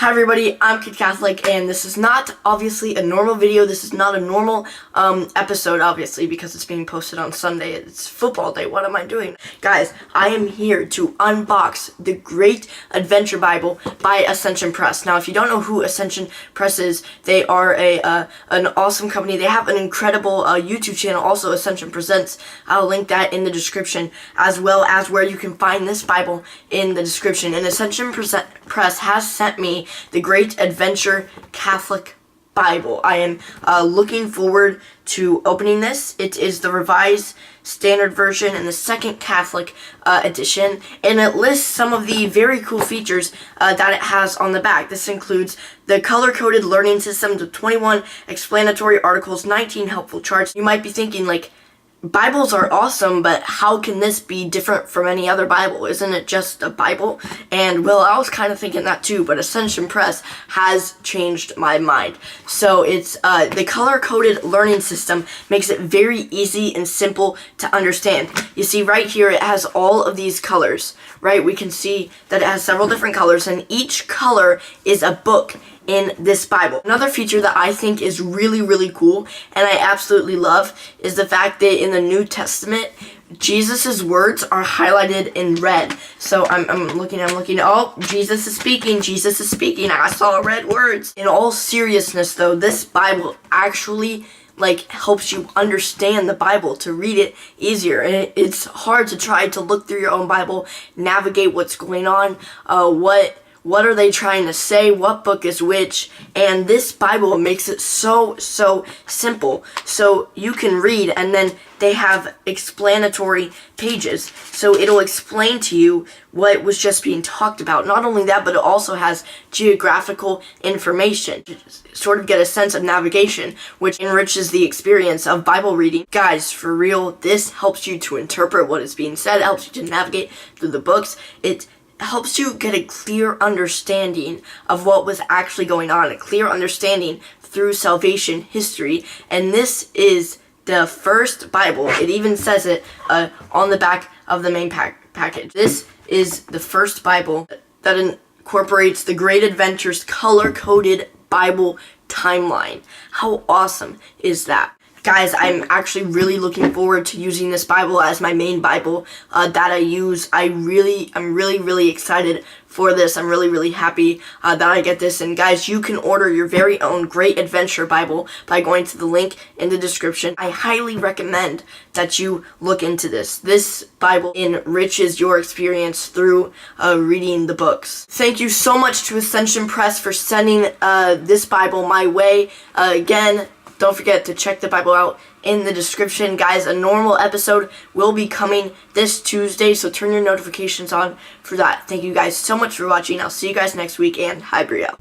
Hi everybody, I'm Kid Catholic, and this is not obviously a normal video. This is not a normal episode, obviously, because it's being posted on Sunday. It's football day. What am I doing? Guys, I am here to unbox the Great Adventure Bible by Ascension Press. Now, if you don't know who Ascension Press is, they are an awesome company. They have an incredible YouTube channel, also Ascension Presents. I'll link that in the description, as well as where you can find this Bible in the description. And Ascension Press has sent me the Great Adventure Catholic Bible. I am looking forward to opening this. It is the Revised Standard Version and the second Catholic edition, and it lists some of the very cool features that it has on the back. This includes the color-coded learning system, the 21 explanatory articles, 19 helpful charts. You might be thinking, like, Bibles are awesome, but how can this be different from any other Bible? Isn't it just a Bible? And, well, I was kind of thinking that too, but Ascension Press has changed my mind. So it's the color-coded learning system makes it very easy and simple to understand. You see right here it has all of these colors, right? We can see that it has several different colors, and each color is a book in this Bible. Another feature that I think is really, really cool, and I absolutely love, is the fact that in the New Testament, Jesus' words are highlighted in red. So I'm looking, oh, Jesus is speaking, I saw red words. In all seriousness though, this Bible actually helps you understand the Bible, to read it easier. And it's hard to try to look through your own Bible, navigate what's going on, what are they trying to say, what book is which, and this Bible makes it so simple. So you can read, and then they have explanatory pages, so it'll explain to you what was just being talked about. Not only that, but it also has geographical information to sort of get a sense of navigation, which enriches the experience of Bible reading. Guys, for real, this helps you to interpret what is being said, it helps you to navigate through the books. It helps you get a clear understanding of what was actually going on, a clear understanding through salvation history. And this is the first Bible. It even says it on the back of the main package. This is the first Bible that incorporates the Great Adventure's color-coded Bible timeline. How awesome is that? Guys, I'm actually really looking forward to using this Bible as my main Bible that I use. I'm really excited for this. I'm really happy that I get this. And guys, you can order your very own Great Adventure Bible by going to the link in the description. I highly recommend that you look into this. This Bible enriches your experience through reading the books. Thank you so much to Ascension Press for sending this Bible my way. Again, don't forget to check the Bible out in the description. Guys, a normal episode will be coming this Tuesday, so turn your notifications on for that. Thank you guys so much for watching. I'll see you guys next week, and hi, Brio.